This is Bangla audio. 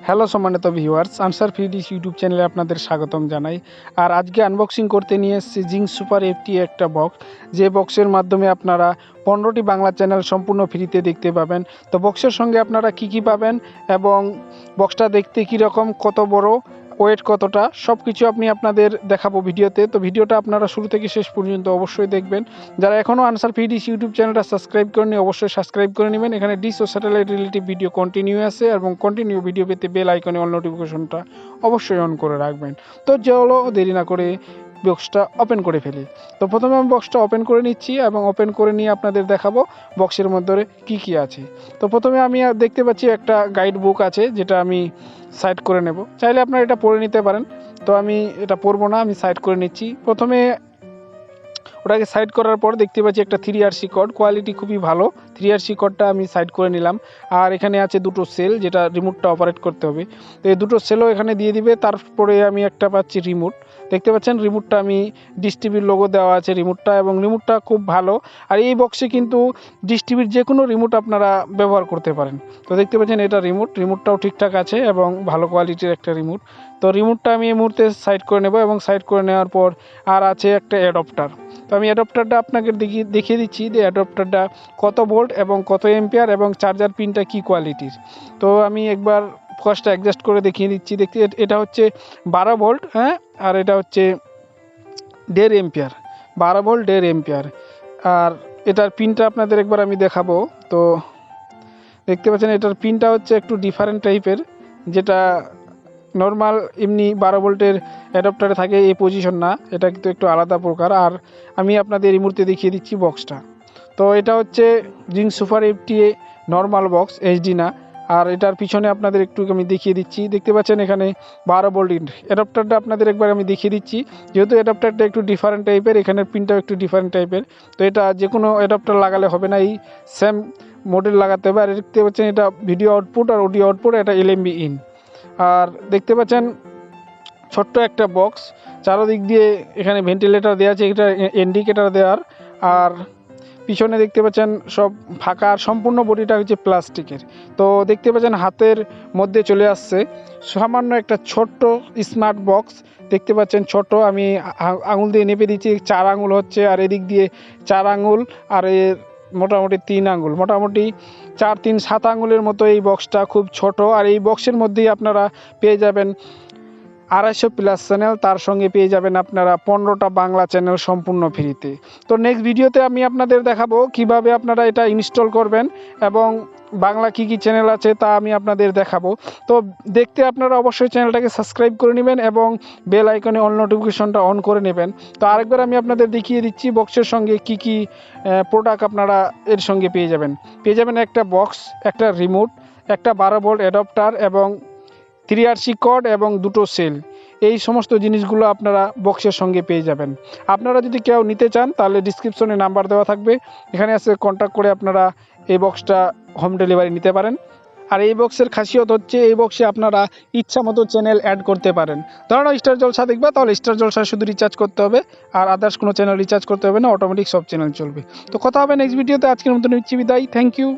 হ্যালো সম্মানিত ভিউয়ার্স, আনসার ফিডিস ইউটিউব চ্যানেলে আপনাদের স্বাগতম জানাই। আর আজকে আনবক্সিং করতে নিয়ে এসেছি জিং সুপার FTA একটা বক্স, যে বক্সের মাধ্যমে আপনারা 15টি বাংলা চ্যানেল সম্পূর্ণ ফ্রিতে দেখতে পাবেন। তো বক্সের সঙ্গে আপনারা কি পাবেন এবং বক্সটা দেখতে কীরকম, কত বড়, ওয়েট কতটা, সব কিছু আপনাদের দেখাবো ভিডিওতে। তো ভিডিওটা আপনারা শুরু থেকে শেষ পর্যন্ত অবশ্যই দেখবেন। যারা এখনও আনসার ফিডিস ইউটিউব চ্যানেলটা সাবস্ক্রাইব করেনি অবশ্যই সাবস্ক্রাইব করে নেবেন। এখানে ডিশ ও স্যাটেলাইট রিলেটিভ ভিডিও কন্টিনিউ আছে এবং কন্টিনিউ ভিডিও পেতে বেল আইকনে অল নোটিফিকেশনটা অবশ্যই অন করে রাখবেন। তো চলো দেরি না করে বক্সটা ওপেন করে ফেলি। তো প্রথমে আমি বক্সটা ওপেন করে নিচ্ছি এবং ওপেন করে নিয়ে আপনাদের দেখাবো বক্সের মধ্যে কি আছে। তো প্রথমে আমি দেখতে পাচ্ছি একটা গাইড বুক আছে, যেটা আমি সাইড করে নেব। চাইলে আপনারা এটা পড়ে নিতে পারেন, তো আমি এটা পড়বো না, আমি সাইড করে নিচ্ছি। প্রথমে ওটাকে সাইড করার পর দেখতে পাচ্ছি একটা 3RC কোড, কোয়ালিটি খুবই ভালো। 3RC কোডটা আমি সাইড করে নিলাম। আর এখানে আছে দুটো সেল, যেটা রিমোটটা অপারেট করতে হবে। তো এই দুটো সেলও এখানে দিয়ে দিবে। তারপরে আমি একটা পাচ্ছি রিমোট, দেখতে পাচ্ছেন রিমোটটা আমি ডিশ টিভির লোগো দেওয়া আছে রিমোটটা, এবং রিমোটটা খুব ভালো। আর এই বক্সে কিন্তু ডিশ টিভির যে কোনো রিমোট আপনারা ব্যবহার করতে পারেন। তো দেখতে পাচ্ছেন এটা রিমোটটাও ঠিকঠাক আছে এবং ভালো কোয়ালিটির একটা রিমোট। তো রিমোটটা আমি এই মুহূর্তে সাইড করে নেব, এবং সাইড করে নেওয়ার পর আর আছে একটা অ্যাডাপ্টার। তো আমি অ্যাডাপ্টারটা আপনাকে দেখিয়ে দিচ্ছি যে অ্যাডাপ্টারটা কত ভোল্ট এবং কত এম্পিয়ার এবং চার্জার পিনটা কি কোয়ালিটির। তো আমি একবার ফোকাসটা অ্যাডজাস্ট করে দেখিয়ে দিচ্ছি। দেখতে এটা হচ্ছে 12 ভোল্ট, হ্যাঁ, আর এটা হচ্ছে 1.5 এম্পিয়ার, 12 ভোল্ট 1.5 এম্পিয়ার। আর এটার পিনটা আপনাদের একবার আমি দেখাবো। তো দেখতে পাচ্ছেন এটার পিনটা হচ্ছে একটু ডিফারেন্ট টাইপের, যেটা নর্মাল এমনি 12 ভোল্টের অ্যাডাপ্টারে থাকে এই পজিশন না, এটা কিন্তু একটু আলাদা প্রকার। আর আমি আপনাদের এই মুহূর্তে দেখিয়ে দিচ্ছি বক্সটা। তো এটা হচ্ছে Jing super FTA normal box, HD না। আর এটার পিছনে আপনাদের একটু আমি দেখিয়ে দিচ্ছি। দেখতে পাচ্ছেন এখানে 12 ভোল্ট অ্যাডাপ্টারটা আপনাদের একবার আমি দেখিয়ে দিচ্ছি। যেহেতু অ্যাডাপ্টারটা একটু ডিফারেন্ট টাইপের, এখানের পিনটাও একটু ডিফারেন্ট টাইপের। তো এটা যে কোনো অ্যাডাপ্টার লাগালে হবে না, এই সেম মডেল লাগাতে হবে। আর দেখতে পাচ্ছেন এটা ভিডিও আউটপুট আর অডিও আউটপুট, এটা LMB ইন। আর দেখতে পাচ্ছেন ছোট্ট একটা বক্স, চারোদিক দিয়ে এখানে ভেন্টিলেটর দেওয়া আছে, এটা ইন্ডিকেটর দেওয়ার। আর পিছনে দেখতে পাচ্ছেন সব ফাঁকা, আর সম্পূর্ণ বডিটা হচ্ছে প্লাস্টিকের। তো দেখতে পাচ্ছেন হাতের মধ্যে চলে আসছে সামান্য একটা ছোট্ট স্মার্ট বক্স। দেখতে পাচ্ছেন ছোট, আমি আঙুল দিয়ে নেপে দিচ্ছি, 4 আঙুল হচ্ছে, আর এদিক দিয়ে 4 আঙুল, আর এর মোটামুটি 3 আঙুল, মোটামুটি 4, 3, 7 আঙুলের মতো এই বক্সটা খুব ছোট। আর এই বক্সের মধ্যেই আপনারা পেয়ে যাবেন 250+ চ্যানেল, তার সঙ্গে পেয়ে যাবেন আপনারা 15টা বাংলা চ্যানেল সম্পূর্ণ ফ্রিতে। তো নেক্সট ভিডিওতে আমি আপনাদের দেখাবো কিভাবে আপনারা এটা ইনস্টল করবেন এবং বাংলা কি চ্যানেল আছে তা আমি আপনাদের দেখাবো। তো দেখতে আপনারা অবশ্যই চ্যানেলটাকে সাবস্ক্রাইব করে নেবেন এবং বেল আইকনে অল নোটিফিকেশনটা অন করে নেবেন। তো আরেকবার আমি আপনাদের দেখিয়ে দিচ্ছি বক্সের সঙ্গে কি প্রোডাক্ট আপনারা এর সঙ্গে পেয়ে যাবেন একটা বক্স, একটা রিমোট, একটা 12 ভোল্ট অ্যাডাপ্টার এবং 3RC কোড এবং দুটো সেল। এই সমস্ত জিনিসগুলো আপনারা বক্সের সঙ্গে পেয়ে যাবেন। আপনারা যদি কেউ নিতে চান তাহলে ডিসক্রিপশনে নাম্বার দেওয়া থাকবে, এখানে এসে কন্ট্যাক্ট করে আপনারা এই বক্সটা হোম ডেলিভারি নিতে পারেন। আর এই বক্সের খাসিয়ত হচ্ছে এই বক্সে আপনারা ইচ্ছা মতো চ্যানেল অ্যাড করতে পারেন। ধরুন স্টার জলসা দেখবে, তাহলে স্টার জলসা শুধু রিচার্জ করতে হবে, আর আদার্স কোনো চ্যানেল রিচার্জ করতে হবে না, অটোমেটিক সব চ্যানেল চলবে। তো কথা হবে নেক্সট ভিডিওতে। আজকের মতো নিচ্ছি বিদায়, থ্যাংক ইউ।